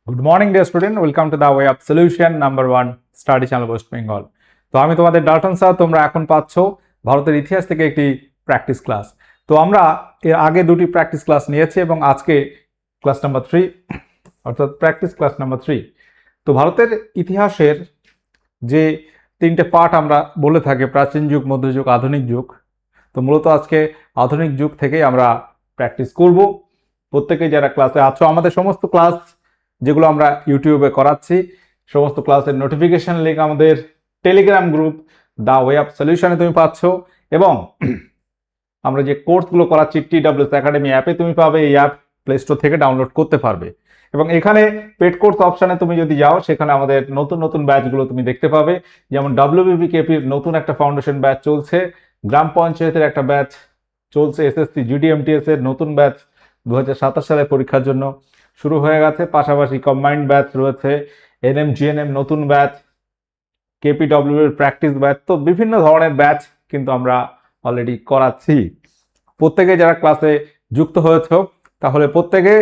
Good morning dear student, welcome to the way of solution number 1 study channel West Bengal. তো আমি তোমাদের Dalton sir. তোমরা এখন পাচ্ছ ভারতের ইতিহাস থেকে একটি প্র্যাকটিস ক্লাস। তো আমরা এর আগে দুটি প্র্যাকটিস ক্লাস নিয়েছি এবং আজকে ক্লাস নাম্বার 3, অর্থাৎ প্র্যাকটিস ক্লাস নাম্বার 3। তো ভারতের ইতিহাসের যে তিনটে পার্ট আমরা বলে থাকি, প্রাচীন যুগ, মধ্যযুগ, আধুনিক যুগ। তো মূলত আজকে আধুনিক যুগ থেকেই আমরা প্র্যাকটিস করব। প্রত্যেকে যারা ক্লাসে আছো, আমাদের সমস্ত ক্লাস যেগুলো আমরা ইউটিউবে করাচ্ছি, সমস্ত ক্লাসের নোটিফিকেশন লিঙ্ক আমাদের Telegram group the way of সলিউশনে তুমি পাচ্ছ, এবং আমরা যে কোর্সগুলো করাচ্ছি TWS একাডেমি অ্যাপে তুমি পাবে। এই অ্যাপ প্লে স্টোর থেকে ডাউনলোড করতে পারবে এবং এখানে পেড কোর্স অপশানে তুমি যদি যাও, সেখানে আমাদের নতুন নতুন ব্যাচগুলো তুমি দেখতে পাবে। যেমন WBPKPর নতুন একটা ফাউন্ডেশন ব্যাচ চলছে, গ্রাম পঞ্চায়েতের একটা ব্যাচ চলছে, SSC GDMTS এর নতুন ব্যাচ 2027 সালে পরীক্ষার জন্য শুরু হয়ে গেছে। পাশাপাশি কম্বাইন্ড ব্যাচ রয়েছে, NM GNM নতুন ব্যাচ, KPW এর প্র্যাকটিস ব্যাচ। তো বিভিন্ন ধরনের ব্যাচ কিন্তু আমরা অলরেডি করাচ্ছি। প্রত্যেকে যারা ক্লাসে যুক্ত হয়েছ, তাহলে প্রত্যেকে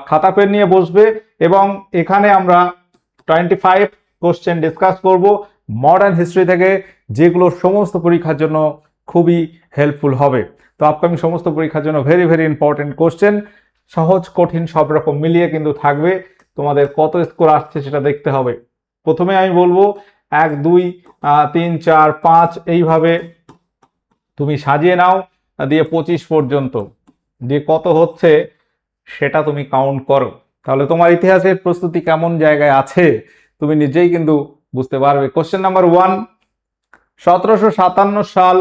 খাতা পেন নিয়ে বসবে এবং এখানে আমরা 25 কোশ্চেন ডিসকাস করব মডার্ন হিস্ট্রি থেকে, যেগুলো সমস্ত পরীক্ষার জন্য খুবই হেল্পফুল হবে। তো আপকামিং সমস্ত পরীক্ষার জন্য ভেরি ভেরি ইম্পর্টেন্ট কোশ্চেন, সহজ কঠিন সব রকম মিলিয়ে কিন্তু থাকবে। তোমাদের কত স্কোর আসছে সেটা দেখতে হবে। প্রথমে আমি বলবো 1 2 3 4 5 এইভাবে তুমি সাজিয়ে নাও, দিয়ে 25 পর্যন্ত, দিয়ে কত হচ্ছে সেটা তুমি কাউন্ট করো। তাহলে তোমার ইতিহাসের প্রস্তুতি কেমন জায়গায় আছে তুমি নিজেই কিন্তু বুঝতে পারবে। কোশ্চেন নাম্বার 1, 1757 সাল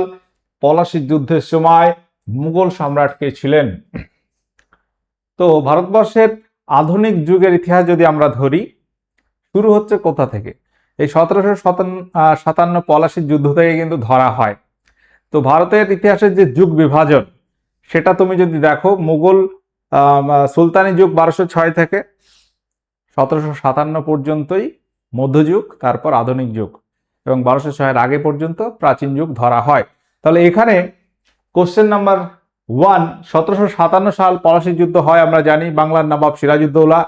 পলাশির যুদ্ধের সময় মুঘল সম্রাট কে ছিলেন? তো ভারতবর্ষের আধুনিক যুগের ইতিহাস যদি আমরা ধরি, শুরু হচ্ছে কোথা থেকে? এই 1757 পলাশির যুদ্ধ থেকে কিন্তু ধরা হয়। তো ভারতের ইতিহাসের যে যুগ বিভাজন, সেটা তুমি যদি দেখো, মুঘল সুলতানি যুগ 1206 থেকে 1757 পর্যন্তই মধ্যযুগ, তারপর আধুনিক যুগ, এবং 1206 আগে পর্যন্ত প্রাচীন যুগ ধরা হয়। তাহলে এখানে কোশ্চেন নাম্বার 1, 1757 সাল পলাশির যুদ্ধ হয় আমরা জানি, বাংলার নবাব সিরাজউদ্দৌলা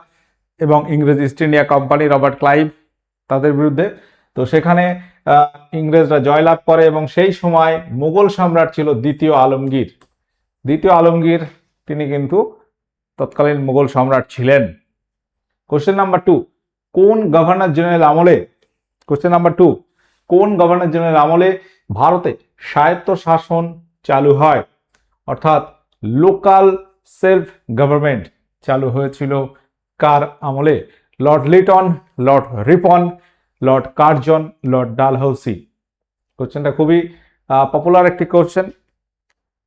এবং ইংরেজ east India company Robert Clive তাদের বিরুদ্ধে। তো সেখানে ইংরেজরা জয়লাভ করে এবং সেই সময় মুঘল সম্রাট ছিল দ্বিতীয় আলমগীর। দ্বিতীয় আলমগীর তিনি কিন্তু তৎকালীন মুঘল সম্রাট ছিলেন। কোশ্চেন নাম্বার 2, কোন গভর্নর জেনারেল আমলে, কোশ্চেন নাম্বার 2, কোন গভর্নর জেনারেল আমলে ভারতে স্বায়ত্ত শাসন চালু হয়? অর্থাৎ লোকাল সেলফ গভর্নমেন্ট চালু হয়েছিল কার আমলে? Lord Liton, Lord Ripon, Lord Curzon, Lord Dalhousie. কোশ্চেনটা খুবই পপুলার একটি কোশ্চেন।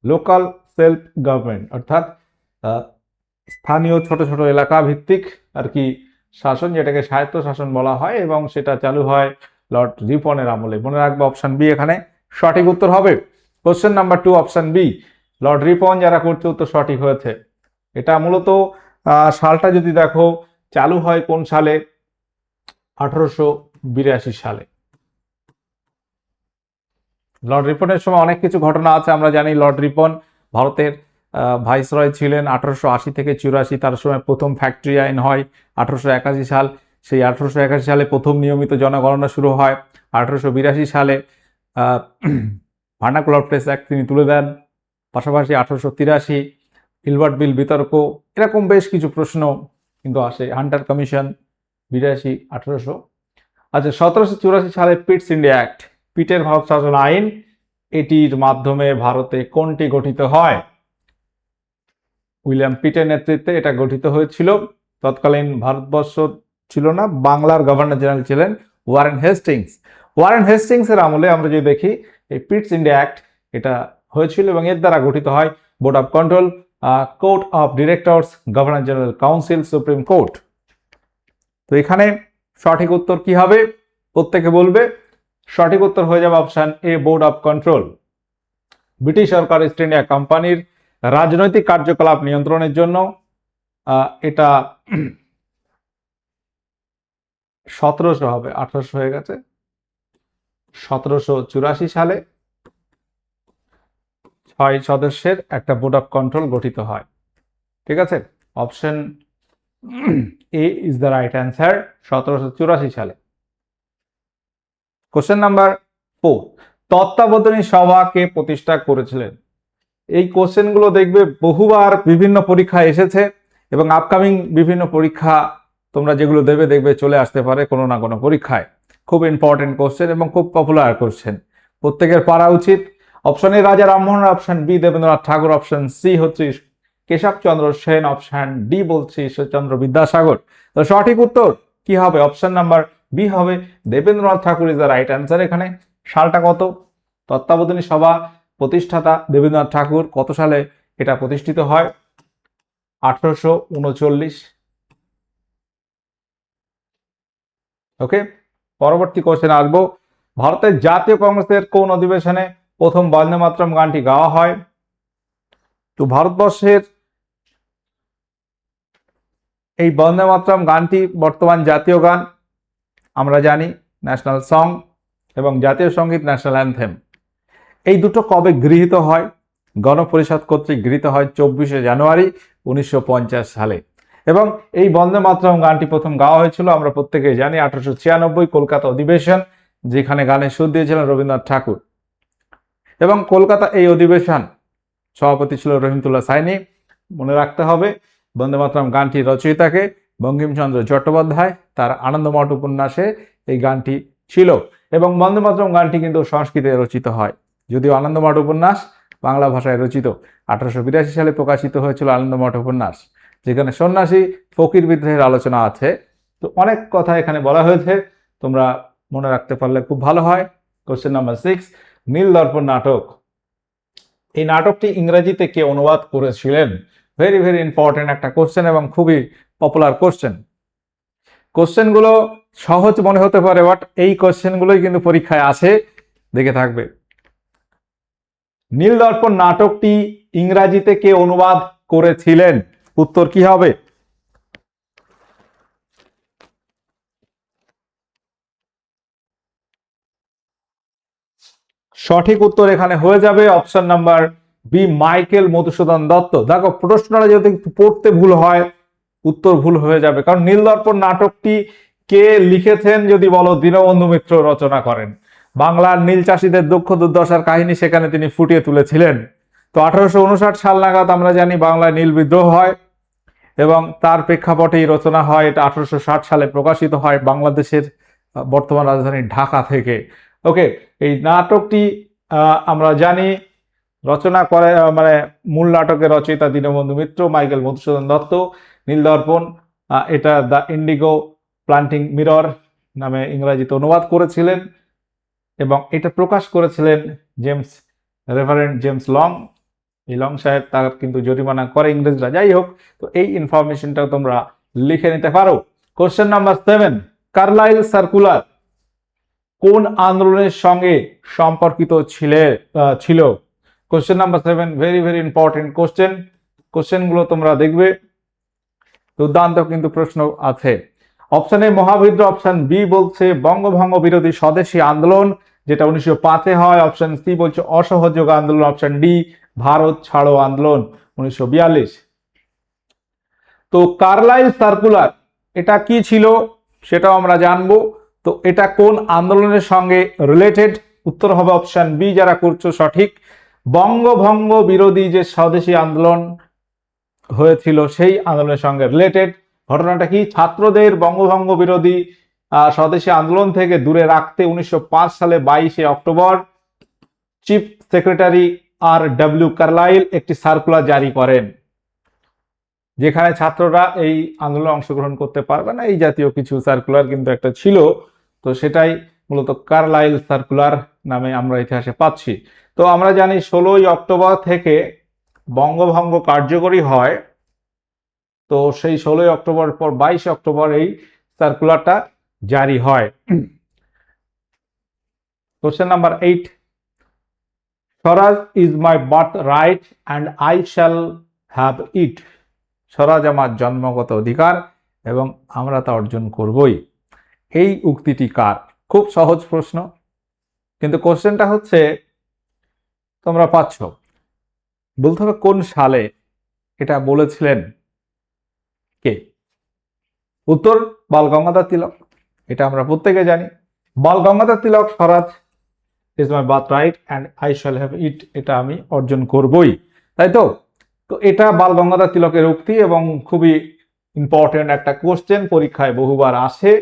লোকাল সেলফ গভর্নমেন্ট অর্থাৎ স্থানীয় ছোট ছোট এলাকা ভিত্তিক আর কি শাসন, যেটাকে স্বায়ত্ত শাসন বলা হয়, এবং সেটা চালু হয় লর্ড রিপনের আমলে। মনে রাখবে অপশন বি এখানে সঠিক উত্তর হবে। Question number 2, option B, Lord Ripon যারা করছে, উত্তর সঠিক হয়েছে। এটা মূলত সালটা যদি দেখো, চালু হয় কোন সালে? 1882 সালে। লর্ড রিপনের সময় অনেক কিছু ঘটনা আছে আমরা জানি। লর্ড রিপন ভারতের ভাইসরয় ছিলেন 1880 থেকে 84। তার সময় প্রথম ফ্যাক্টরি আইন হয় 1881 সাল। সেই 1881 সালে প্রথম নিয়মিত জনগণনা শুরু হয়। 1882 সালে ভার্নাকুলার প্রেস অ্যাক্ট তিনি তুলে দেন। পাশাপাশি 1883 হিলবার্ট বিল বিতর্ক, এরকম বেশ কিছু প্রশ্ন কিন্তু আসে। Hunter commission 82 1800। আচ্ছা, 1784 সালে পিটস ইন্ডিয়া অ্যাক্ট, পিটের ভারত শাসন আইন, এটির মাধ্যমে ভারতে কোনটি গঠিত হয়? উইলিয়াম পিটের নেতৃত্বে এটা গঠিত হয়েছিল। তৎকালীন ভারতবর্ষ ছিল না, বাংলার গভর্নর জেনারেল ছিলেন ওয়ারেন হেস্টিংস। ওয়ারেন হেস্টিংস এর আমলে আমরা যদি দেখি, এই পিটস ইন্ডিয়া অ্যাক্ট এটা হয়েছিল এবং এর দ্বারা গঠিত হয় board of control, court of directors, governor general council, supreme court. তো এখানে সঠিক উত্তর কি হবে প্রত্যেকে বলবে? সঠিক উত্তর হয়ে যাবে option A, board of control. British Sarkar east India কোম্পানির রাজনৈতিক কার্যকলাপ নিয়ন্ত্রণের জন্য এটা 1700 হবে, 1800 হয়ে গেছে। 1784 সালে 6 সদস্যের একটা বোর্ড অফ কন্ট্রোল গঠিত হয়। ঠিক আছে, option A is the right answer, 1784 সালে। কোশ্চেন নাম্বার 4, তত্ত্বাবধানী সভা কে প্রতিষ্ঠা করেছিলেন? এই কোশ্চেনগুলো দেখবে বহুবার বিভিন্ন পরীক্ষায় এসেছে এবং আপকামিং বিভিন্ন পরীক্ষা তোমরা যেগুলো দেবে দেখবে চলে আসতে পারে কোনো না কোনো পরীক্ষায়। খুব ইম্পর্টেন্ট কোশ্চেন এবং খুব পপুলার কোশ্চেন, প্রত্যেকের পারা উচিত। অপশন এ রাজা রামমোহন, অপশন বি দেবেন্দ্রনাথ ঠাকুর, অপশন সি হচ্ছে কেশবচন্দ্র সেন, অপশন ডি বলছে ঈশ্বরচন্দ্র বিদ্যাসাগর। তো সঠিক উত্তর কি হবে? অপশন নাম্বার বি হবে, দেবেন্দ্রনাথ ঠাকুর ইজ দ্য রাইট অ্যান্সার। এখানে সালটা কত? তত্ত্বাবধানী সভা প্রতিষ্ঠাতা দেবেন্দ্রনাথ ঠাকুর। কত সালে এটা প্রতিষ্ঠিত হয়? 1839। ওকে, পরবর্তী কোশ্চেন আসবো। ভারতের জাতীয় কংগ্রেসের কোন অধিবেশনে প্রথম বন্দে মাতরম গানটি গাওয়া হয়? তো ভারতবর্ষের এই বন্দে মাতরম গানটি বর্তমান জাতীয় গান, আমরা জানি ন্যাশনাল সং, এবং জাতীয় সঙ্গীত ন্যাশনাল অ্যানথেম। এই দুটো কবে গৃহীত হয়? গণপরিষদ কর্তৃক গৃহীত হয় 24শে জানুয়ারি 1950 সালে। এবং এই বন্দে মাতরম গানটি প্রথম গাওয়া হয়েছিল আমরা প্রত্যেকেই জানি 1896 কলকাতা অধিবেশন, যেখানে গানের সুর দিয়েছিলেন রবীন্দ্রনাথ ঠাকুর। এবং কলকাতা এই অধিবেশন সভাপতি ছিল রহিমতুল্লাহ সাইনি। মনে রাখতে হবে বন্দে মাতরম গানটির রচয়িতাকে বঙ্কিমচন্দ্র চট্টোপাধ্যায়, তার আনন্দমঠ উপন্যাসে এই গানটি ছিল। এবং বন্দে মাতরম গানটি কিন্তু সংস্কৃতে রচিত হয়, যদিও আনন্দমঠ উপন্যাস বাংলা ভাষায় রচিত। 1882 সালে প্রকাশিত হয়েছিল আনন্দমঠ উপন্যাস, যেখানে সন্ন্যাসী ফকির বিদ্রোহের আলোচনা আছে। তো অনেক কথা এখানে বলা হয়েছে, তোমরা মনে রাখতে পারলে খুব ভালো হয়। কোশ্চেন নাম্বার 6, নীল দর্পণ নাটক, এই নাটকটি ইংরেজিতে কে অনুবাদ করেছিলেন? ভেরি ভেরি ইম্পর্টেন্ট একটা কোশ্চেন এবং খুবই পপুলার কোশ্চেন। কোশ্চেনগুলো সহজ মনে হতে পারে, বাট এই কোশ্চেনগুলোই কিন্তু পরীক্ষায় আসে, দেখে থাকবে। নীল দর্পণ নাটকটি ইংরেজিতে কে অনুবাদ করেছিলেন? উত্তর কি হবে? সঠিক উত্তর এখানে হয়ে যাবে option number B, Michael Madhusudan Dutt. দেখো প্রশ্নটা যদি পড়তে ভুল হয় উত্তর ভুল হয়ে যাবে, কারণ নীলদর্পণ নাটকটি কে লিখেছেন যদি বলো, দীনবন্ধু মিত্র রচনা করেন। বাংলার নীল চাষীদের দুঃখ দুর্দশার কাহিনী সেখানে তিনি ফুটিয়ে তুলেছিলেন। তো 1859 সাল নাগাদ আমরা জানি বাংলায় নীল বিদ্রোহ হয় এবং তার প্রেক্ষাপটেই রচনা হয়। এটা 1860 সালে প্রকাশিত হয় বাংলাদেশের বর্তমান রাজধানী ঢাকা থেকে। ওকে, এই নাটকটি আমরা জানি রচনা করে, মানে মূল নাটকের রচয়িতা দীনবন্ধু মিত্র, মাইকেল মধুসূদন দত্ত। নীলদর্পণ এটা দ্য ইন্ডিগো প্লান্টিং মিরর নামে ইংরেজিতে অনুবাদ করেছিলেন এবং এটা প্রকাশ করেছিলেন রেভারেন্ড জেমস লং। এই লং সাহেব তার কিন্তু জরিমানা করে ইংরেজরা। যাই হোক, তো এই ইনফরমেশনটাও তোমরা লিখে নিতে পারো। কোশ্চেন নাম্বার 7, কার্লাইল সার্কুলার কোন আন্দোলনের সঙ্গে সম্পর্কিত ছিল? Question number 7 very very important question. কোশ্চেনগুলো তোমরা দেখবে, দুর্দান্ত কিন্তু প্রশ্ন আছে। অপশন এ মহাবিদ্রোহ, অপশন বি বলছে বঙ্গভঙ্গ বিরোধী স্বদেশী আন্দোলন, যেটা 1905-এ হয়। অপশন সি বলছে অসহযোগ আন্দোলন। অপশন ডি ভারত ছাড়ো আন্দোলন 1942। তো কার্লাইল সার্কুলার এটা কি ছিল সেটাও আমরা জানবো। তো এটা কোন আন্দোলনের সঙ্গে রিলেটেড? উত্তর হবে অপশন বি, যারা করছো সঠিক। বঙ্গভঙ্গ বিরোধী যে স্বদেশী আন্দোলন হয়েছিল সেই আন্দোলনের সঙ্গে রিলেটেড। ঘটনাটা কি? ছাত্রদের বঙ্গভঙ্গ বিরোধী স্বদেশী আন্দোলন থেকে দূরে রাখতে 1905 সালে 22শে October chief secretary R.W. Carlyle একটি সার্কুলার জারি করেন, যেখানে ছাত্ররা এই আন্দোলনে অংশগ্রহণ করতে পারবে না, এই জাতীয় কিছু সার্কুলার কিন্তু একটা ছিল। তো সেটাই মূলত কার্লাইল সার্কুলার নামে আমরা ইতিহাসে পাচ্ছি। তো আমরা জানি 16ই অক্টোবর থেকে বঙ্গভঙ্গ কার্যকরী হয়। তো সেই 16ই অক্টোবর পর 22শে অক্টোবর এই সার্কুলারটা জারি হয়। Question number 8, Swaraj is my birthright and I shall have it. Swaraj আমার জন্মগত অধিকার এবং আমরা তা অর্জন করবই। এই উক্তিটি কার? খুব সহজ প্রশ্ন, কিন্তু কোশ্চেনটা হচ্ছে তোমরা পাচ্ছ, বলতে হবে কোন সালে এটা বলেছিলেন কে। উত্তর বাল গঙ্গাধর তিলক, এটা আমরা প্রত্যেকে জানি। Bal Gangadhar Tilak Swaraj is my birthright and I shall have it, এটা আমি অর্জন করবই, তাই তো? তো এটা বাল গঙ্গাধর তিলকের উক্তি এবং খুবই ইম্পর্টেন্ট একটা কোশ্চেন, পরীক্ষায় বহুবার আসে।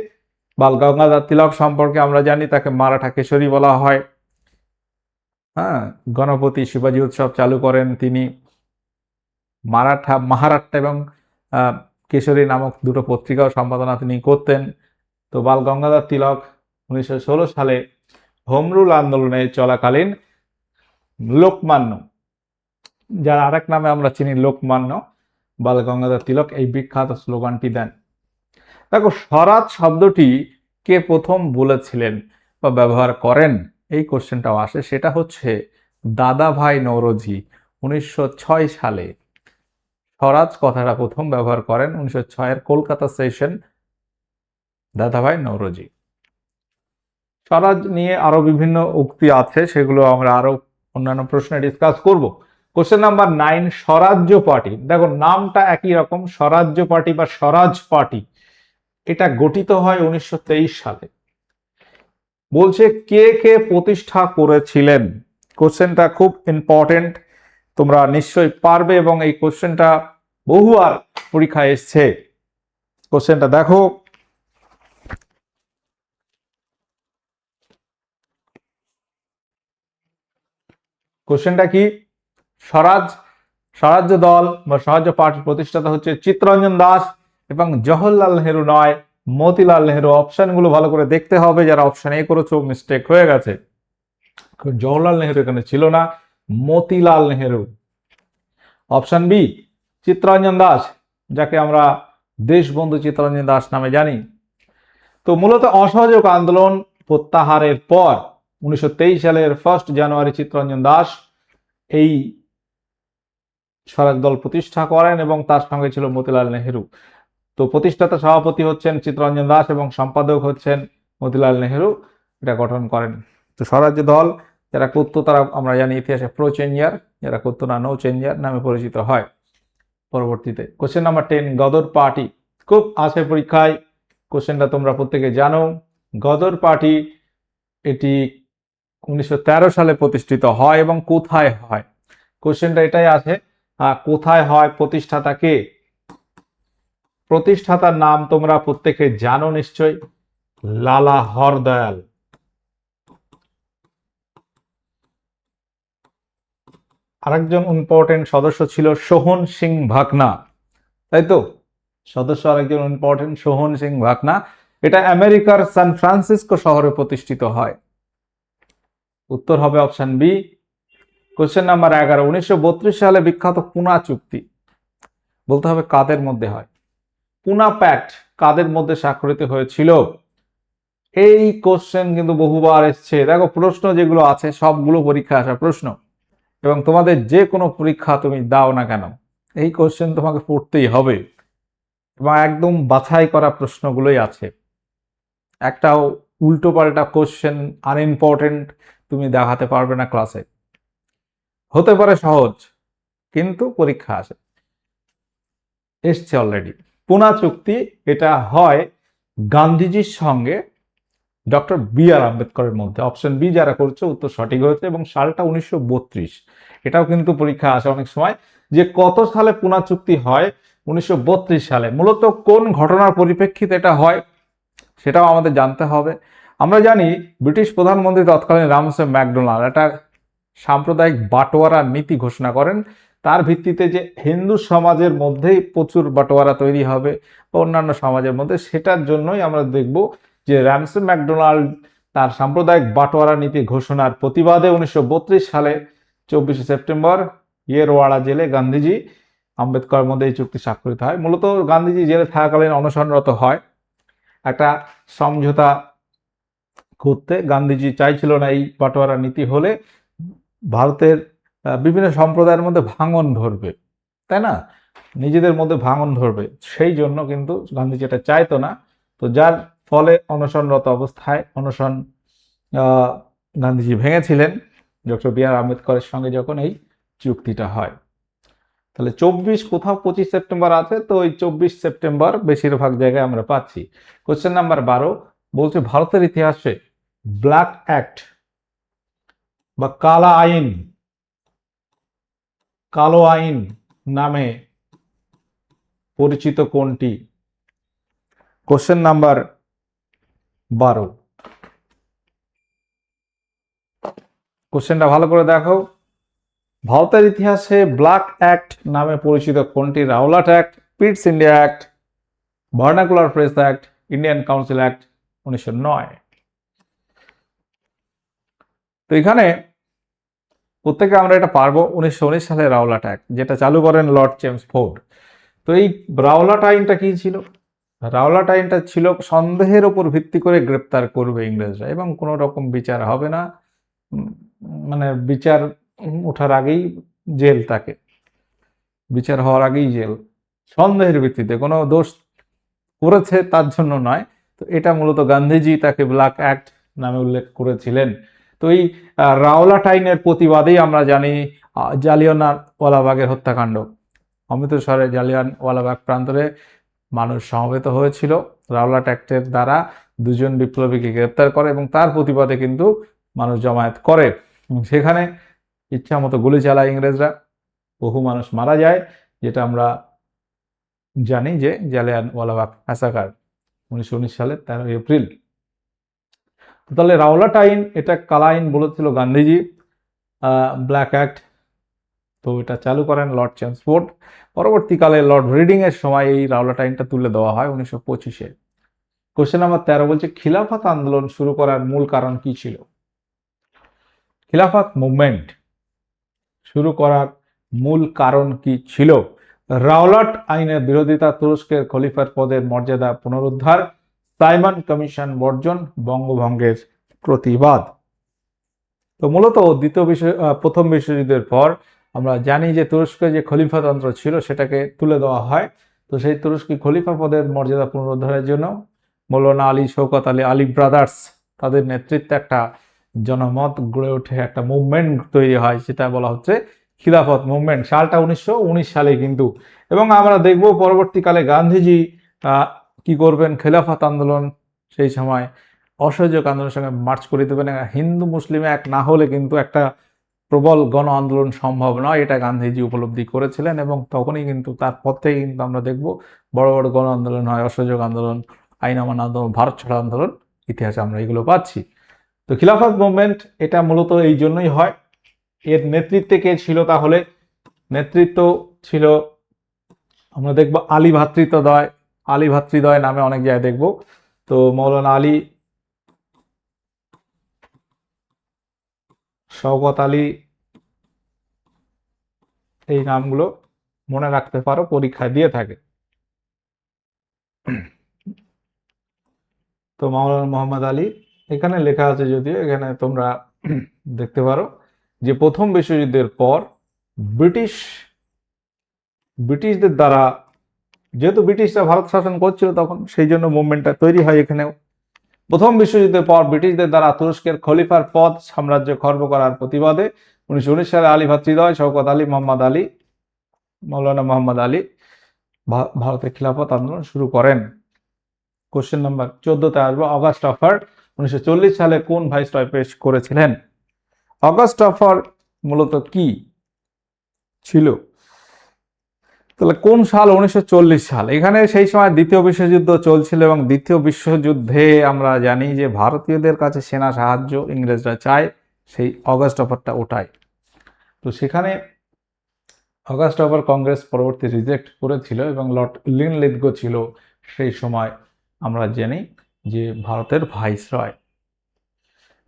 বাল গঙ্গাধর তিলক সম্পর্কে আমরা জানি তাকে মারাঠা কেশরী বলা হয়। হ্যাঁ, গণপতি শিবাজী উৎসব চালু করেন তিনি। মহারাট্টা এবং কেশরী নামক দুটো পত্রিকাও সম্পাদনা তিনি করতেন। তো বাল গঙ্গাধর তিলক 1916 সালে হোম রুল আন্দোলনে চলাকালীন লোকমান্য, যার আরেক নামে আমরা চিনি লোকমান্য, বাল গঙ্গাধর তিলক এই বিখ্যাত স্লোগানটি দেন। দেখো, স্বরাজ শব্দটি কে প্রথম বলেছিলেন বা ব্যবহার করেন, এই কোশ্চেনটাও আসে। সেটা হচ্ছে দাদাভাই নওরোজি 1906 সালে স্বরাজ কথাটা প্রথম ব্যবহার করেন 1906-এর কলকাতা সেশন দাদাভাই নওরোজি। স্বরাজ নিয়ে আরো বিভিন্ন উক্তি আছে, সেগুলো আমরা আরো অন্যান্য প্রশ্নে ডিসকাস করব। কোশ্চেন নাম্বার 9, স্বরাজ্য পার্টি। দেখো, নামটা একই রকম, স্বরাজ্য পার্টি বা স্বরাজ পার্টি, এটা গঠিত হয় 1923 সালে। বলছে কে কে প্রতিষ্ঠা করেছিলেন। কোশ্চেনটা খুব ইম্পর্টেন্ট, তোমরা নিশ্চয়ই পারবে এবং এই কোশ্চেনটা বহুবার পরীক্ষায় এসছে। কোশ্চেনটা দেখো, কোশ্চেনটা কি? স্বরাজ্য দল বা স্বরাজ্য পার্টির প্রতিষ্ঠাতা হচ্ছে চিত্তরঞ্জন দাস এবং জওহরলাল নেহেরু নয়, মতিলাল নেহেরু। অপশনগুলো ভালো করে দেখতে হবে, যারা অপশন এ করেছো মিস্টেক হয়ে গেছে। জওহরলাল নেহেরু এখানে ছিল না, মতিলাল নেহেরু। অপশন বি চিত্তরঞ্জন দাস, যাকে আমরা দেশবন্ধু চিত্তরঞ্জন দাস নামে জানি। তো মূলত অসহযোগ আন্দোলন প্রত্যাহারের পর 1923 সালের 1 জানুয়ারি চিত্তরঞ্জন দাস এই স্বরাজ দল প্রতিষ্ঠা করেন এবং তার সঙ্গে ছিল মতিলাল নেহেরু। তো প্রতিষ্ঠাতা সভাপতি হচ্ছেন চিত্তরঞ্জন দাস এবং সম্পাদক হচ্ছেন মতিলাল নেহেরু, এটা গঠন করেন। তো স্বরাজ্য দল যারা করতো তারা আমরা জানি ইতিহাসে প্রো চেঞ্জার, যারা করতো না নো চেঞ্জার নামে পরিচিত হয় পরবর্তীতে। Question number 10, Gadar party. খুব আসে পরীক্ষায়, কোশ্চেনটা তোমরা প্রত্যেকে জানো। গদর পার্টি এটি 1913 সালে প্রতিষ্ঠিত হয় এবং কোথায় হয়? কোশ্চেনটা এটাই আছে, কোথায় হয়, প্রতিষ্ঠাতা কে? প্রতিষ্ঠাতার নাম তোমরা প্রত্যেকে জানো নিশ্চয়, লালা হরদয়াল। আরেকজন ইম্পর্টেন্ট সদস্য ছিল সোহন সিং ভাকনা, তাই তো? সদস্য আরেকজন ইম্পর্টেন্ট সোহন সিং ভাকনা। এটা আমেরিকার সান ফ্রান্সিসকো শহরে প্রতিষ্ঠিত হয়। উত্তর হবে অপশন বি। কোশ্চেন নাম্বার 11, 1932 সালে বিখ্যাত পুনা চুক্তি, বলতে হবে কাদের মধ্যে হয়? পুনা প্যাক্ট কাদের মধ্যে স্বাক্ষরিত হয়েছিল? এই কোশ্চেন কিন্তু বহুবার এসছে। দেখো, প্রশ্ন যেগুলো আছে সবগুলো পরীক্ষা আসা প্রশ্ন, এবং তোমাদের যে কোনো পরীক্ষা তুমি দাও না কেন এই কোশ্চেন তোমাকে পড়তেই হবে, এবং একদম বাছাই করা প্রশ্নগুলোই আছে। একটাও উল্টো পাল্টা কোশ্চেন আনইম্পর্টেন্ট তুমি দেখাতে পারবে না ক্লাসে। হতে পারে সহজ, কিন্তু পরীক্ষা আসে, এসছে অলরেডি। পুনা চুক্তি এটা হয় গান্ধীজির সঙ্গে ডক্টর বি আর আম্বেদকরের মধ্যে। অপশন বি যারা করছে উত্তর সঠিক হয়েছে, এবং সালটা 1932। এটাও কিন্তু পরীক্ষা আসে অনেক সময়, যে কত সালে পুনা চুক্তি হয়? 1932 সালে। মূলত কোন ঘটনার পরিপ্রেক্ষিতে এটা হয় সেটাও আমাদের জানতে হবে। আমরা জানি ব্রিটিশ প্রধানমন্ত্রী তৎকালীন রামসে ম্যাকডোনাল্ড একটা সাম্প্রদায়িক বাটোয়ারা নীতি ঘোষণা করেন, তার ভিত্তিতে যে হিন্দু সমাজের মধ্যেই প্রচুর বাটোয়ারা তৈরি হবে বা অন্যান্য সমাজের মধ্যে, সেটার জন্যই আমরা দেখব যে রামসে ম্যাকডোনাল্ড তার সাম্প্রদায়িক বাটোয়ারা নীতি ঘোষণার প্রতিবাদে 1932 সালে 24শে সেপ্টেম্বর ইয়েরওয়াড়া জেলে গান্ধীজি আম্বেদকরের মধ্যে এই চুক্তি স্বাক্ষরিত হয়। মূলত গান্ধীজি জেলে থাকাকালীন অনশনরত হয়, একটা সমঝোতা করতে। গান্ধীজি চাইছিল না এই বাটোয়ারা নীতি হলে ভারতের বিভিন্ন সম্প্রদায়ের মধ্যে ভাঙন ধরবে, তাই না? নিজেদের মধ্যে ভাঙন ধরবে, সেই জন্য কিন্তু গান্ধীজি এটা চাইতো না। তো যার ফলে অনশনরত অবস্থায় অনশন গান্ধীজি ভেঙেছিলেন ডক্টর বি আর আম্বেদকরের সঙ্গে যখন এই চুক্তিটা হয়। তাহলে 24 কোথাও 25 সেপ্টেম্বর আছে, তো ওই 24 সেপ্টেম্বর বেশিরভাগ জায়গায় আমরা পাচ্ছি। কোশ্চেন নাম্বার 12 বলছে ভারতের ইতিহাসে ব্ল্যাক অ্যাক্ট বা কালো আইন নামে পরিচিত কোনটি? Question number 12। কোশ্চেনটা ভালো করে দেখো। ভারতের ইতিহাসে ব্ল্যাক অ্যাক্ট নামে পরিচিত কোনটি? Rowlatt act, পিটস India act, vernacular press act, Indian council act 1909। তো এখানে প্রত্যেকে আমরা এটা পারবো। 1919 সালে রাওলাট অ্যাক্ট, যেটা চালু করেন লর্ড চেমসফোর্ড। তো এই রাওলাট আইনটা কি ছিল? রাওলাট আইনটা ছিল সন্দেহের উপর ভিত্তি করে গ্রেপ্তার করবে ইংরেজরা, এবং কোনো রকম বিচার হবে না, মানে বিচার ওঠার আগেই জেল, তাকে বিচার হওয়ার আগেই জেল, সন্দেহের ভিত্তিতে, কোনো দোষ করেছে তার জন্য নয়। তো এটা মূলত গান্ধীজি তাকে ব্ল্যাক অ্যাক্ট নামে উল্লেখ করেছিলেন। তো এই রাওলাট আইনের প্রতিবাদেই আমরা জানি জালিয়ানওয়ালাবাগের হত্যাকাণ্ড, অমৃতসরের জালিয়ানওয়ালাবাগ প্রান্তরে মানুষ সমবেত হয়েছিল। রাওলাট অ্যাক্টের দ্বারা দুজন বিপ্লবীকে গ্রেপ্তার করে এবং তার প্রতিবাদে কিন্তু মানুষ জমায়েত করে, সেখানে ইচ্ছা মতো গুলি চালায় ইংরেজরা, বহু মানুষ মারা যায়, যেটা আমরা জানি যে জালিয়ানওয়ালাবাগ ম্যাসাকার 1919 সালের 13 এপ্রিল। তাহলে রাওলাট আইন, এটা কালা আইন বলেছিল গান্ধীজি, ব্ল্যাক অ্যাক্ট, তো এটা চালু করেন লর্ড চেমসফোর্ড। পরবর্তীকালে লর্ড রিডিং এর সময় এই রাওলাট আইনটা তুলে দেওয়া হয় 1925-এ। কোশ্চেন নাম্বার 13 বলছে খিলাফত আন্দোলন শুরু করার মূল কারণ কি ছিল? খিলাফত মুভমেন্ট শুরু করার মূল কারণ কি ছিল? রাওলাট আইনের বিরোধিতা, তুরস্কের খলিফার পদের মর্যাদা পুনরুদ্ধার, সাইমন কমিশন বর্জন, বঙ্গভঙ্গের প্রতিবাদ। তো মূলত প্রথম বিশ্বযুদ্ধের পর আমরা জানি যে তুরস্কের যে খলিফাতন্ত্র ছিল সেটাকে তুলে দেওয়া হয়। তো সেই তুরস্কি খলিফা পদের মর্যাদা পুনরুদ্ধারের জন্য মৌলানা আলী, শওকত আলী, আলী ব্রাদার্স, তাদের নেতৃত্বে একটা জনমত গড়ে ওঠে, একটা মুভমেন্ট তৈরি হয়, সেটা বলা হচ্ছে খিলাফত মুভমেন্ট। সালটা 1919 সালে কিন্তু। এবং আমরা দেখব পরবর্তীকালে গান্ধীজি কি করবেন, খিলাফত আন্দোলন সেই সময় অসহযোগ আন্দোলনের সঙ্গে মার্চ করে দেবেন। হিন্দু মুসলিম এক না হলে কিন্তু একটা প্রবল গণ আন্দোলন সম্ভব নয়, এটা গান্ধীজি উপলব্ধি করেছিলেন, এবং তখনই কিন্তু তারপর থেকে কিন্তু আমরা দেখব বড় বড় গণ আন্দোলন হয়, অসহযোগ আন্দোলন, আইন অমান্য আন্দোলন, ভারত ছাড়ো আন্দোলন, ইতিহাসে আমরা এগুলো পাচ্ছি। তো খিলাফত মুভমেন্ট এটা মূলত এই জন্যই হয়। এর নেতৃত্বে কে ছিল? তাহলে নেতৃত্ব ছিল, আমরা দেখব আলী ভাতৃদ্বয় নামে অনেক জায়গায় দেখব। তো মৌলানা আলী, শওকত আলী, এই নামগুলো মনে রাখতে পারো, পরীক্ষায় দিয়ে থাকে। তো মাওলানা মোহাম্মদ আলী এখানে লেখা আছে, যদিও এখানে তোমরা দেখতে পারো যে প্রথম বিশ্বযুদ্ধের পর ব্রিটিশদের দ্বারা, যেহেতু ব্রিটিশরা ভারত শাসন করছিল তখন, সেই জন্য মুভমেন্টটা তৈরি হয় এখানেও। প্রথম বিশ্বযুদ্ধের পর ব্রিটিশদের দ্বারা তুরস্কের খলিফার পদ সাম্রাজ্য খর্ব করার প্রতিবাদে 1919 সালে আলী ভাতৃদ্বয়, শওকত আলী, মৌলানা মোহাম্মদ আলী ভারতের খিলাফত আন্দোলন শুরু করেন। কোশ্চেন নাম্বার 14তে আসবো। অগাস্ট অফার 1940 সালে কোন ভাইসরয় পেশ করেছিলেন? অগাস্ট অফার মূলত কি ছিল? তাহলে কোন সাল? 1940 সাল। এখানে সেই সময় দ্বিতীয় বিশ্বযুদ্ধ চলছিল, এবং দ্বিতীয় বিশ্বযুদ্ধে আমরা জানি যে ভারতীয়দের কাছে সেনা সাহায্য ইংরেজরা চায়, সেই অগাস্ট অফারটা ওঠায়। তো সেখানে অগাস্ট অফার কংগ্রেস পরবর্তী রিজেক্ট করেছিল, এবং লর্ড লিনলিথগো ছিল সেই সময় আমরা জানি যে ভারতের ভাইসরয়।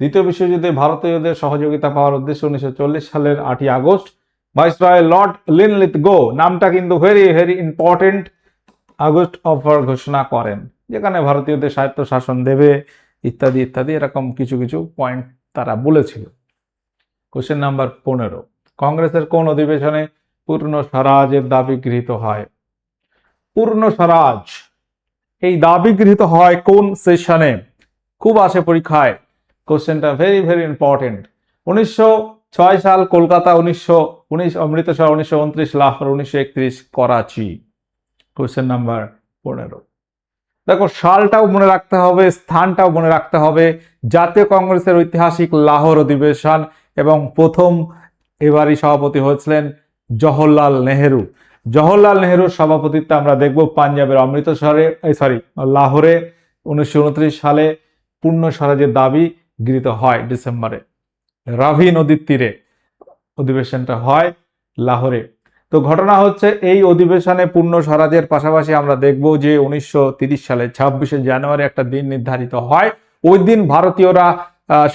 দ্বিতীয় বিশ্বযুদ্ধে ভারতীয়দের সহযোগিতা পাওয়ার উদ্দেশ্যে 1940 সালের 8ই আগস্ট ভাইসরয় লর্ড লিনলিথগো, নামটা কিন্তু very very important, August offer ঘোষণা করেন, যেখানে ভারতীয়দের স্বায়ত্ত শাসন দেবে ইত্যাদি ইত্যাদি, এরকম কিছু কিছু পয়েন্ট তারা বলেছিল। কোশ্চেন নাম্বার 15, কংগ্রেসের কোন অধিবেশনে পূর্ণ স্বরাজের দাবি গৃহীত হয়? পূর্ণ স্বরাজ এই দাবি গৃহীত হয় কোন সেশনে? খুব আসে পরীক্ষায়, কোশ্চেনটা ভেরি ভেরি ইম্পর্টেন্ট। সাল কলকাতা, 1919 অমৃতসর, 1929 লাহোর, 1931 করাচি। Question number 15। দেখো সালটাও মনে রাখতে হবে, স্থানটাও মনে রাখতে হবে। জাতীয় কংগ্রেসের ঐতিহাসিক লাহোর অধিবেশন এবং প্রথম এবারই সভাপতি হয়েছিলেন জওহরলাল নেহেরু। জওহরলাল নেহেরুর সভাপতিত্বে আমরা দেখব পাঞ্জাবের অমৃতসরে, লাহোরে 1929 সালে পূর্ণ স্বরাজের দাবি গৃহীত হয় ডিসেম্বরে। রাভি নদীর তীরে অধিবেশনটা হয় লাহোরে। তো ঘটনা হচ্ছে এই অধিবেশনে পূর্ণ স্বরাজের পাশাপাশি আমরা দেখব যে 1930 সালে 26শে জানুয়ারি একটা দিন নির্ধারিত হয়। ওই দিন ভারতীয়রা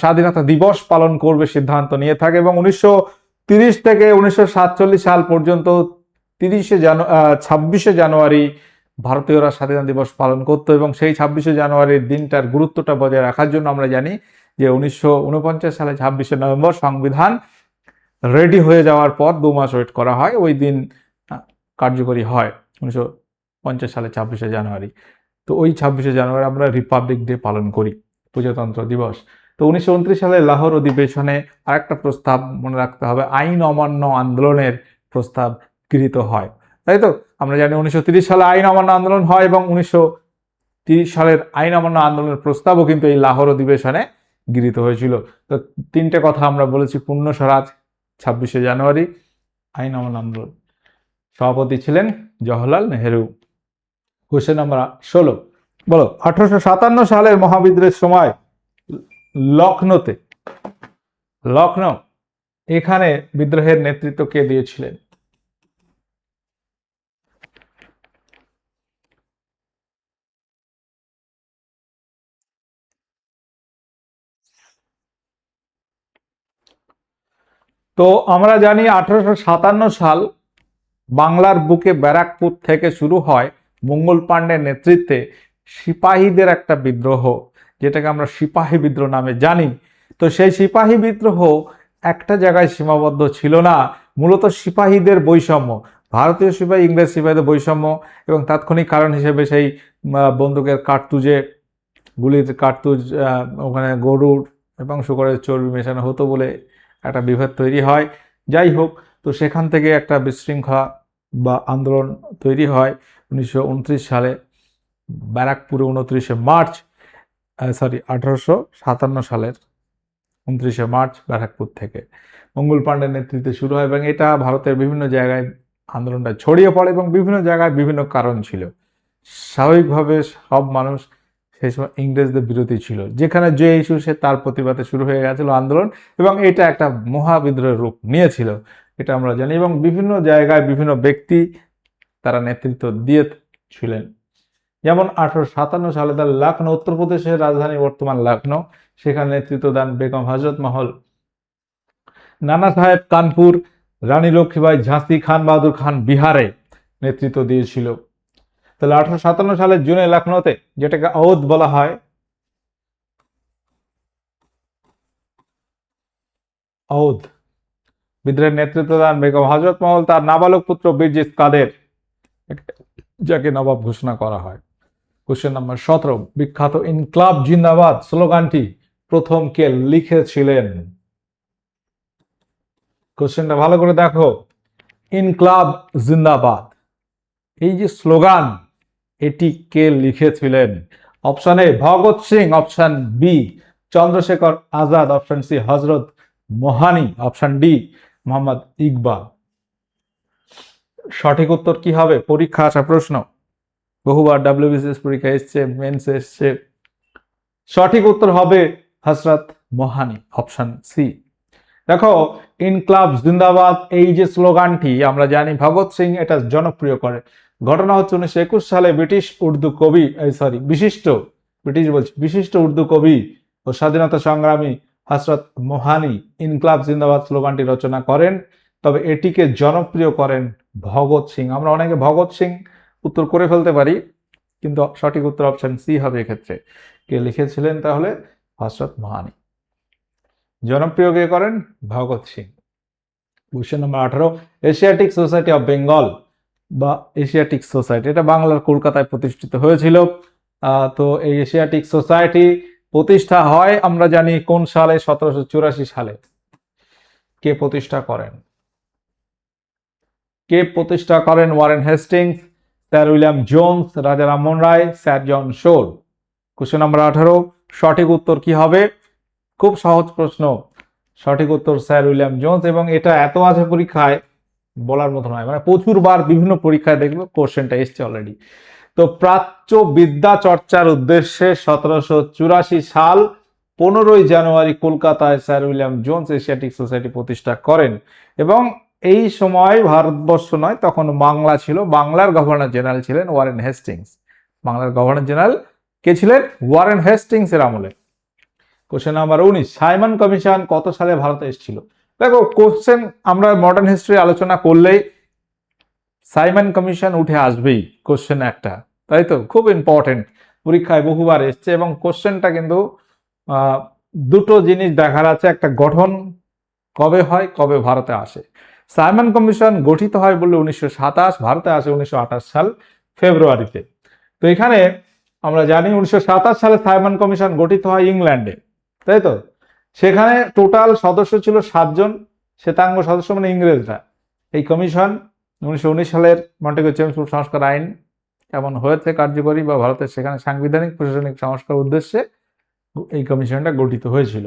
স্বাধীনতা দিবস পালন করবে সিদ্ধান্ত নিয়ে থাকে এবং 1930 থেকে 1947 সাল পর্যন্ত 26শে জানুয়ারি ভারতীয়রা স্বাধীনতা দিবস পালন করত এবং সেই 26শে জানুয়ারির দিনটার গুরুত্বটা বজায় রাখার জন্য আমরা জানি যে 1949 সালে 26শে নভেম্বর সংবিধান রেডি হয়ে যাওয়ার পর 2 মাস ওয়েট করা হয়, ওই দিন কার্যকরী হয় 1950 সালে 26শে জানুয়ারি। তো ওই 26শে জানুয়ারি আমরা রিপাবলিক ডে পালন করি, প্রজাতন্ত্র দিবস। তো 1929 সালে লাহোর অধিবেশনে আরেকটা প্রস্তাব মনে রাখতে হবে, আইন অমান্য আন্দোলনের প্রস্তাব গৃহীত হয়, তাই তো? আমরা জানি 1930 সালে আইন অমান্য আন্দোলন হয় এবং 1930 সালের আইন অমান্য আন্দোলনের প্রস্তাবও কিন্তু এই লাহোর অধিবেশনে গৃহীত হয়েছিল। তো তিনটে কথা আমরা বলেছি, পূর্ণ স্বরাজ 26শে জানুয়ারি, আইন অমান্য আন্দোলন। সভাপতি ছিলেন জওহরলাল নেহেরু। কোশ্চেন নাম্বার 16, বলো 1857 সালের মহাবিদ্রোহের সময় লখনৌ এখানে বিদ্রোহের নেতৃত্ব কে দিয়েছিলেন? তো আমরা জানি 1857 সাল বাংলার বুকে ব্যারাকপুর থেকে শুরু হয় মঙ্গল পাণ্ডের নেতৃত্বে সিপাহীদের একটা বিদ্রোহ, যেটাকে আমরা সিপাহী বিদ্রোহ নামে জানি। তো সেই সিপাহী বিদ্রোহ একটা জায়গায় সীমাবদ্ধ ছিল না, মূলত সিপাহীদের বৈষম্য, ভারতীয় সিপাহী ইংরেজ সিপাহীদের বৈষম্য এবং তাৎক্ষণিক কারণ হিসেবে সেই বন্দুকের কার্তুজে, গুলির কার্তুজ, ওখানে গরুর এবং শূকরের চর্বি মেশানো হতো বলে একটা বিভেদ তৈরি হয়। যাই হোক, তো সেখান থেকে একটা বিশৃঙ্খলা বা আন্দোলন তৈরি হয় 1929 সালে ব্যারাকপুরে 1857 সালের 29শে মার্চ ব্যারাকপুর থেকে মঙ্গল পাণ্ডের নেতৃত্বে শুরু হয় এবং এটা ভারতের বিভিন্ন জায়গায় আন্দোলনটা ছড়িয়ে পড়ে এবং বিভিন্ন জায়গায় বিভিন্ন কারণ ছিল। স্বাভাবিকভাবে সব মানুষ সেই সময় ইংরেজদের বিরোধী ছিল, যেখানে যে ইস্যু সে তার প্রতিবাদে শুরু হয়ে গেছিল আন্দোলন এবং এটা একটা মহাবিদ্রোহের রূপ নিয়েছিল, এটা আমরা জানি। এবং বিভিন্ন জায়গায় বিভিন্ন ব্যক্তি তারা নেতৃত্ব দিয়েছিলেন, যেমন 1857 সালে তার লখনৌ, উত্তরপ্রদেশের রাজধানী বর্তমান লখনৌ, সেখানে নেতৃত্ব দেন বেগম হজরত মহল, নানা সাহেব কানপুর, রানী লক্ষ্মীবাই, ঝাঁসি, খান বাহাদুর খান বিহারে নেতৃত্ব দিয়েছিল। তাহলে 1857 সালের জুনে লখনৌতে, যেটাকে অওধ বলা হয়, অওধ বিদ্রোহের নেতৃত্ব দেন বেগম হজরত মহল, তার নাবালক পুত্র বীরজিৎ কাদের, যাকে নবাব ঘোষণা করা হয়। কোশ্চেন নাম্বার 17, বিখ্যাত ইনকলাব জিন্দাবাদ স্লোগানটি প্রথম কে লিখেছিলেন? কোশ্চেনটা ভালো করে দেখো, ইনকলাব জিন্দাবাদ এই যে স্লোগান, এটি কে লিখেছিলেন? Option A Bhagat Singh, option B Chandrashekhar Azad, option C Hasrat Mohani, option D Mohammad Iqbal. সঠিক উত্তর কি হবে? পরীক্ষা আসা প্রশ্ন, বহুবার WBCS পরীক্ষা এসছে, মেন্স এসছে। সঠিক উত্তর হবে হজরত মোহানি, অপশন সি। দেখো, ইনকলাব জিন্দাবাদ এই যে স্লোগানটি আমরা জানি ভগৎ সিং এটা জনপ্রিয় করে। ঘটনা হচ্ছে 1921 সালে ব্রিটিশ উর্দু কবি, বিশিষ্ট উর্দু কবি ও স্বাধীনতা সংগ্রামী হজরত মোহানি ইনকলাব জিন্দাবাদ স্লোগানটি রচনা করেন, তবে এটিকে জনপ্রিয় করেন ভগৎ সিং। আমরা অনেকে ভগৎ সিং উত্তর করে ফেলতে পারি, কিন্তু সঠিক উত্তর অপশন সি হবে এক্ষেত্রে। কে লিখেছিলেন তাহলে? হজরত মোহানি। জনপ্রিয় কে করেন? Bhagat Singh. Question number 18, Asiatic society of Bengal বা এশিয়াটিক সোসাইটি, এটা বাংলার কলকাতায় প্রতিষ্ঠিত হয়েছিল। তো এই এশিয়াটিক সোসাইটি প্রতিষ্ঠা হয় আমরা জানি কোন সালে? 1784 সালে। কে প্রতিষ্ঠা করেন? কে প্রতিষ্ঠা করেন? Warren Hastings, sir William Jones, রাজা রামমোহন রায়, স্যার জন শোল। কোশ্চেন নাম্বার 18, সঠিক উত্তর কি হবে? খুব সহজ প্রশ্ন, সঠিক উত্তর স্যার উইলিয়াম জোন্স। এবং এটা এত আছে পরীক্ষায় বলার মতো নয়, মানে প্রচুরবার বিভিন্ন পরীক্ষায় দেখবো কোশ্চেনটা এসছে অলরেডি। তো প্রাচ্য বিদ্যা চর্চার উদ্দেশ্যে 1784 সাল 15ই জানুয়ারি কলকাতায় sir William Jones Asiatic society প্রতিষ্ঠা করেন। এবং এই সময় ভারতবর্ষ নয়, তখন বাংলা ছিল, বাংলার গভর্নর জেনারেল ছিলেন ওয়ারেন হেস্টিংস। বাংলার গভর্নর জেনারেল কে ছিলেন? ওয়ারেন হেস্টিংস এর আমলে। কোশ্চেন নাম্বার 19, সাইমন কমিশন কত সালে ভারতে এসেছিল? দেখো কোশ্চেন আমরা মডার্ন হিস্ট্রি আলোচনা করলেই সাইমন কমিশন উঠে আসবেই কোশ্চেন একটা, তাই তো? খুব ইম্পর্টেন্ট, পরীক্ষায় বহুবার এসছে। এবং কোশ্চেনটা কিন্তু দুটো জিনিস দেখার আছে, একটা গঠন কবে হয়, কবে ভারতে আসে। সাইমন কমিশন গঠিত হয় বলে 1927, ভারতে আসে 1928 সাল ফেব্রুয়ারিতে। তো এখানে আমরা জানি 1927 সালে সাইমন কমিশন গঠিত হয় ইংল্যান্ডে, তাই তো? সেখানে টোটাল সদস্য ছিল 7 জন, শ্বেতাঙ্গ সদস্য মানে ইংরেজরা। এই কমিশন 1919 সালের মন্টেগু চেমস্ফোর্ড সংস্কার আইন এমন হয়েছে কার্যকরী, বা ভারতের সেখানে সাংবিধানিক প্রশাসনিক সংস্কার উদ্দেশ্যে এই কমিশনটা গঠিত হয়েছিল।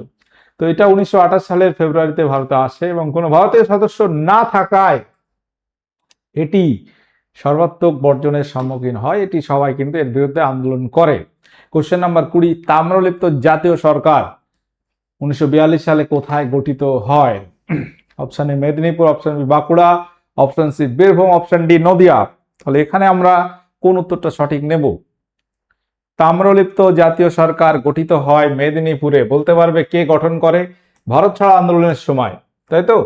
তো এটা 1928 সালের ফেব্রুয়ারিতে ভারতে আসে, এবং কোনো ভারতীয় সদস্য না থাকায় এটি সর্বাত্মক বর্জনের সম্মুখীন হয়। এটি সবাই কিন্তু এর বিরুদ্ধে আন্দোলন করে। কোশ্চেন নাম্বার 20, তাম্রলিপ্ত জাতীয় সরকার 1942 সালে কোথায় গঠিত হয়? Option A Medinipur, option B Bankura, option C Birbhum, option D Nadia. তাহলে এখানে আমরা কোন উত্তরটা সঠিক নেব? তাম্রলিপ্ত জাতীয় সরকার গঠিত হয় মেদিনীপুরে। বলতে পারবে কে গঠন করে? ভারত ছাড়ো আন্দোলনের সময়, তাই তো?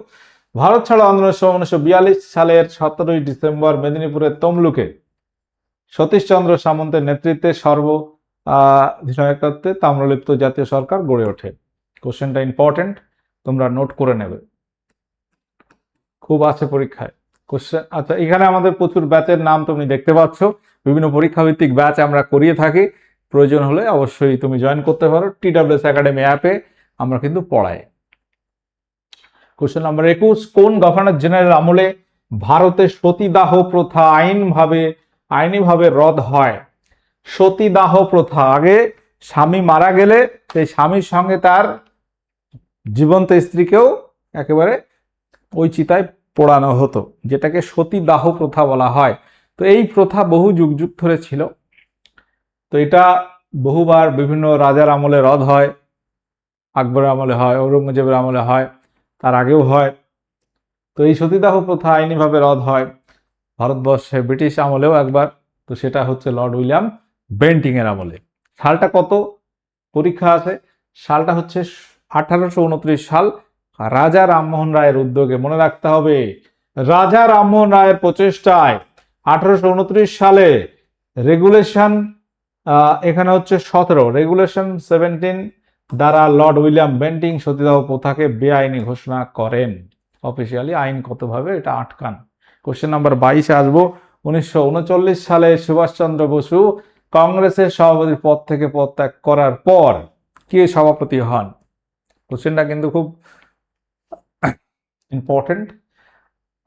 ভারত ছাড়ো আন্দোলনের সময় 1942 সালের 17ই ডিসেম্বর মেদিনীপুরের তমলুকে সতীশচন্দ্র সামন্তের নেতৃত্বে সর্বাধিনায়কত্বে তাম্রলিপ্ত জাতীয় সরকার গড়ে ওঠে। কোশ্চেনটা ইম্পর্টেন্ট, তোমরা নোট করে নেবে, খুব আছে পরীক্ষায় কোশ্চেন। আচ্ছা, এখানে আমাদের প্রচুর ব্যাচের নাম তুমি দেখতে পাচ্ছ, বিভিন্ন পরীক্ষা ভিত্তিক ব্যাচ আমরা করিয়ে থাকি। প্রয়োজন হলে অবশ্যই তুমি জয়েন করতে পারো, TWS একাডেমি অ্যাপে আমরা কিন্তু পড়াই। কোশ্চেন নাম্বার 21, কোন গভর্নর জেনারেল আমলে ভারতে সতীদাহ প্রথা আইনিভাবে রদ হয়? সতীদাহ প্রথা, আগে স্বামী মারা গেলে সেই স্বামীর সঙ্গে তার জীবন্ত স্ত্রীকেও একেবারে ওই চিতায় পোড়ানো হতো, যেটাকে সতীদাহ প্রথা বলা হয়। তো এই প্রথা বহু যুগ যুগ ধরে ছিল। তো এটা বহুবার বিভিন্ন রাজার আমলে রদ হয়, আকবরের আমলে হয়, ঔরঙ্গজেবের আমলে হয়, তার আগেও হয়। তো এই সতীদাহ প্রথা আইনিভাবে রদ হয় ভারতবর্ষে ব্রিটিশ আমলেও একবার, তো সেটা হচ্ছে লর্ড উইলিয়াম বেন্টিং এর আমলে। সালটা কত পরীক্ষা আছে? সালটা হচ্ছে 1829 সাল, রাজা রামমোহন রায়ের উদ্যোগে। মনে রাখতে হবে, রাজা রামমোহন রায়ের প্রচেষ্টায় 1829 সালে রেগুলেশন, এখানে হচ্ছে 17, রেগুলেশন 17 দ্বারা লর্ড উইলিয়াম বেন্টিং সতীদাহ প্রথাকে বেআইনি ঘোষণা করেন। অফিসিয়ালি আইনগতভাবে এটা আটকান। কোশ্চেন নাম্বার 22 আসবো। 1939 সালে সুভাষচন্দ্র বসু কংগ্রেসের সভাপতির পদ থেকে পদত্যাগ করার পর কে সভাপতি হন? কোশ্চেনটা কিন্তু খুব ইম্পর্টেন্ট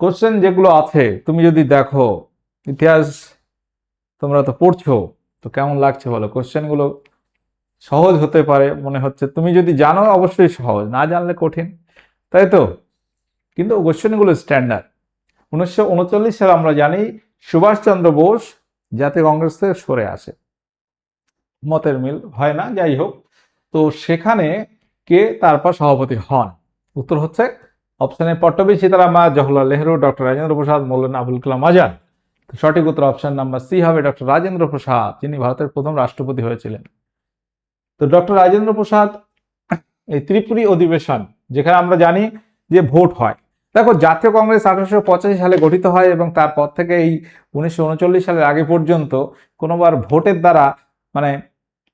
কোশ্চেন। যেগুলো আছে তুমি যদি দেখো, ইতিহাস তোমরা তো পড়ছো, তো কেমন লাগছে বলো? কোশ্চেনগুলো সহজ হতে পারে মনে হচ্ছে, তুমি যদি জানো অবশ্যই সহজ, না জানলে কঠিন, তাই তো? কিন্তু কোশ্চেনগুলো স্ট্যান্ডার্ড। 1939 সালে আমরা জানি সুভাষচন্দ্র বোস জাতীয় কংগ্রেস থেকে সরে আসে, মতের মিল হয় না, যাই হোক। তো সেখানে কে তারপর সভাপতি হন? উত্তর হচ্ছে option A Pattabhi Sitaram, Jawaharlal Nehru, doctor Rajendra Prasad, Maulana Abul Kalam Azad. সঠিক উত্তর অপশন নাম্বার সি হবে ডক্টর রাজেন্দ্র প্রসাদ, যিনি ভারতের প্রথম রাষ্ট্রপতি হয়েছিলেন। তো ডক্টর রাজেন্দ্র প্রসাদ এই ত্রিপুরী অধিবেশন, যেখানে আমরা জানি যে ভোট হয়। দেখো, জাতীয় কংগ্রেস 1885 সালে গঠিত হয়, এবং তারপর থেকে এই 1939 সালের আগে পর্যন্ত কোনোবার ভোটের দ্বারা মানে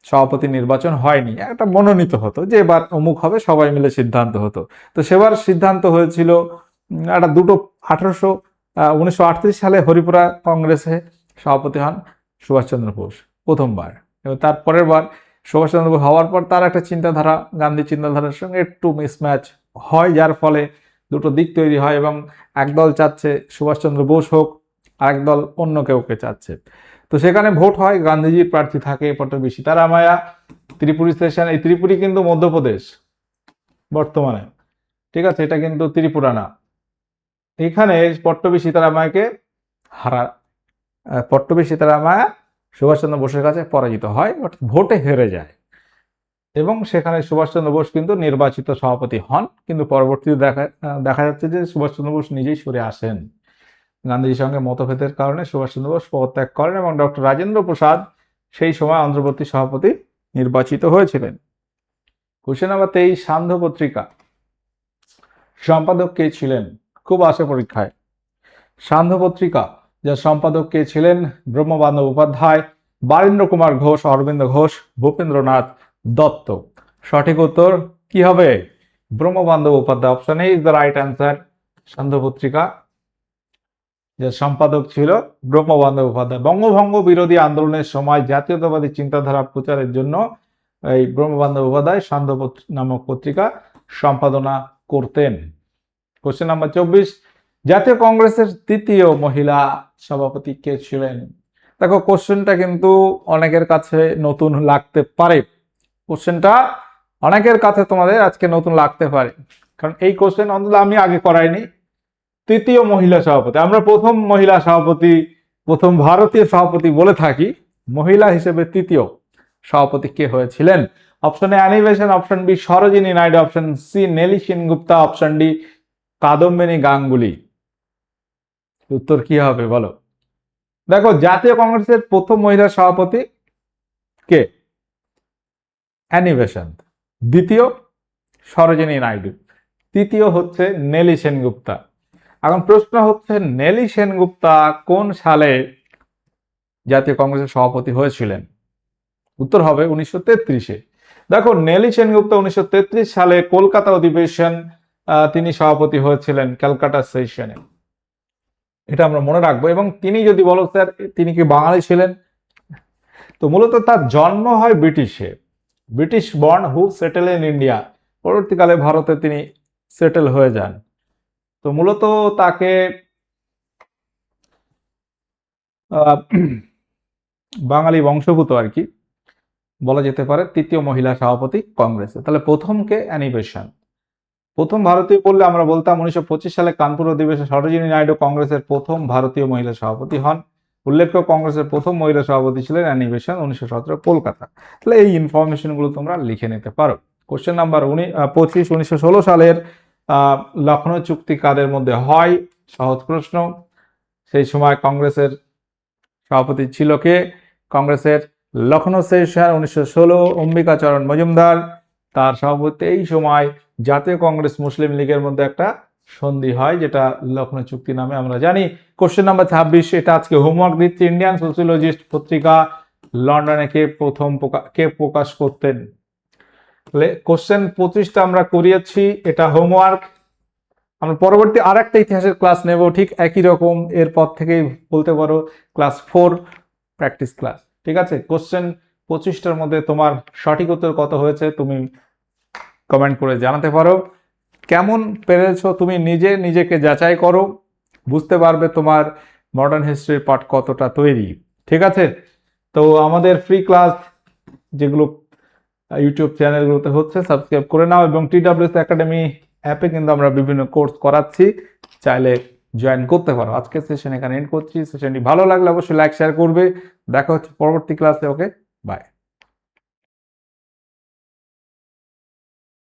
সভাপতি নির্বাচন হয়নি, একটা মনোনীত হতো যে এবার অমুক হবে, সবাই মিলে সিদ্ধান্ত হতো। তো সেবার সিদ্ধান্ত হয়েছিল একটা দুটো 1938 সালে হরিপুরা কংগ্রেসে সভাপতি হন সুভাষচন্দ্র বোস প্রথমবার, এবং তার পরের বার সুভাষচন্দ্র বোস হওয়ার পর তার একটা চিন্তাধারা গান্ধী চিন্তাধারার সঙ্গে একটু মিসম্যাচ হয়, যার ফলে দুটো দিক তৈরি হয় এবং একদল চাচ্ছে সুভাষচন্দ্র বোস হোক, আরেক দল অন্য কেউকে চাচ্ছে। তো সেখানে ভোট হয়, গান্ধীজির প্রার্থী থাকে পট্টবী সীতারামাইয়া। ত্রিপুরী সেশন, এই ত্রিপুরী কিন্তু মধ্যপ্রদেশ বর্তমানে, ঠিক আছে, এটা কিন্তু ত্রিপুরা না। এখানে পট্টবী সীতারামাইয়াকে পট্টবী সীতারামাইয়া সুভাষচন্দ্র বোসের কাছে পরাজিত হয়, বাট ভোটে হেরে যায় এবং সেখানে সুভাষচন্দ্র বোস কিন্তু নির্বাচিত সভাপতি হন। কিন্তু পরবর্তীতে দেখা যাচ্ছে যে সুভাষচন্দ্র বোস নিজেই সরে আসেন। গান্ধীজির সঙ্গে মতভেদের কারণে সুভাষচন্দ্র বোস পদত্যাগ করেন এবং ডক্টর রাজেন্দ্র প্রসাদ সেই সময় অন্তর্বর্তী সভাপতি নির্বাচিত হয়েছিলেন। কোশ্চেন নাম্বার 23, সান্ধ্য পত্রিকা সম্পাদক কে ছিলেন? খুব আসে পরীক্ষায়। সান্ধ্য পত্রিকা যার সম্পাদক কে ছিলেন? ব্রহ্মবান্ধব উপাধ্যায়, বারীন্দ্র কুমার ঘোষ, অরবিন্দ ঘোষ, ভূপেন্দ্রনাথ দত্ত। সঠিক উত্তর কি হবে? Brahmabandhab Upadhyay. Option A is the right answer. সান্ধ্য পত্রিকা যার সম্পাদক ছিল ব্রহ্মবান্ধব উপাধ্যায়। বঙ্গভঙ্গ বিরোধী আন্দোলনের সময় জাতীয়তাবাদী চিন্তাধারা প্রচারের জন্য এই ব্রহ্মবান্ধব উপাধ্যায় সান্ধ্য নামক পত্রিকা সম্পাদনা করতেন। কোশ্চেন নাম্বার 24, জাতীয় কংগ্রেসের তৃতীয় মহিলা সভাপতি কে ছিলেন? দেখো কোশ্চেনটা কিন্তু অনেকের কাছে নতুন লাগতে পারে, কোশ্চেনটা অনেকের কাছে তোমাদের আজকে নতুন লাগতে পারে, কারণ এই কোশ্চেন অন্তত আমি আগে করাইনি। তৃতীয় মহিলা সভাপতি, আমরা প্রথম মহিলা সভাপতি, প্রথম ভারতীয় সভাপতি বলে থাকি, মহিলা হিসেবে তৃতীয় সভাপতি কে হয়েছিলেন? Option A Annie Besant, option B Sarojini Naidu, option C Nellie Sengupta, option D Kadambini Ganguly. উত্তর কি হবে বলো? দেখো জাতীয় কংগ্রেসের প্রথম মহিলা সভাপতি কে? অ্যানি বেসেন্ট, দ্বিতীয় সরোজিনী নাইডু, তৃতীয় হচ্ছে নেলি সেনগুপ্তা। এখন প্রশ্ন হচ্ছে নেলি সেনগুপ্তা কোন সালে জাতীয় কংগ্রেসের সভাপতি হয়েছিলেন? উত্তর হবে 1933-এ। দেখো নেলি সেনগুপ্তা 1933 সালে কলকাতা অধিবেশন তিনি সভাপতি হয়েছিলেন, ক্যালকাটা সেশনে, এটা আমরা মনে রাখবো। এবং তিনি যদি বলো স্যার তিনি কি বাঙালি ছিলেন, তো মূলত তার জন্ম হয় ব্রিটিশে, British born who settle in India, পরবর্তীকালে ভারতে তিনি সেটেল হয়ে যান। তো মূলত তাকে বাঙালি বংশোদ্ভূত আর কি বলা যেতে পারে, তৃতীয় মহিলা সভাপতি কংগ্রেসে। তাহলে প্রথম কে? Annie Bessent. প্রথম ভারতীয় বললে আমরা বলতাম 1925 সালে কানপুর অধিবেশনে সরোজিনী নাইডু কংগ্রেসের প্রথম ভারতীয় মহিলা সভাপতি হন। উল্লেখ্য কংগ্রেসের প্রথম মহিলা সভাপতি ছিলেন অ্যানি বেসেন্ট, 1917 কলকাতা। তাহলে এই ইনফরমেশন গুলো তোমরা লিখে নিতে পারো। কোশ্চেন নাম্বার 25, 1916 সালের লখনৌ চুক্তি কাদের মধ্যে হয়? সহজ প্রশ্ন। সেই সময় কংগ্রেসের সভাপতি ছিল কে? কংগ্রেসের লখনৌ সেশন 1916, অম্বিকাচরণ মজুমদার তার সভাপতি। এই সময় জাতীয় কংগ্রেস মুসলিম লীগের মধ্যে একটা সন্ধি হয়, যেটা লখনৌ চুক্তি নামে আমরা জানি। কোশ্চেন নাম্বার 26, এটা আজকে হোমওয়ার্ক দিচ্ছি। ইন্ডিয়ান সোশিওলজিস্ট পত্রিকা লন্ডনে কে প্রকাশ করতেন? কোশ্চেন 25টা আমরা করিয়েছি, এটা হোমওয়ার্ক। আমরা পরবর্তী আর একটা ইতিহাসের ক্লাস নেব ঠিক একই রকম, এরপর থেকেই বলতে পারো ক্লাস 4 প্র্যাকটিস ক্লাস, ঠিক আছে? কোশ্চেন 25টার মধ্যে তোমার সঠিক উত্তর কত হয়েছে তুমি কমেন্ট করে জানাতে পারো। কেমন পেরেছো তুমি নিজেকে যাচাই করো, বুঝতে পারবে তোমার মডার্ন হিস্ট্রির পার্ট কতটা তৈরি, ঠিক আছে? তো আমাদের ফ্রি ক্লাস যেগুলো ইউটিউব চ্যানেলগুলোতে হচ্ছে সাবস্ক্রাইব করে নাও, এবং TWS একাডেমি অ্যাপে কিন্তু আমরা বিভিন্ন কোর্স করাচ্ছি, চাইলে জয়েন করতে পারো। আজকের সেশন এখানে এন্ড করছি। সেশনটি ভালো লাগলে অবশ্যই লাইক শেয়ার করবে। দেখা হচ্ছে পরবর্তী ক্লাসে। ওকে, বাই।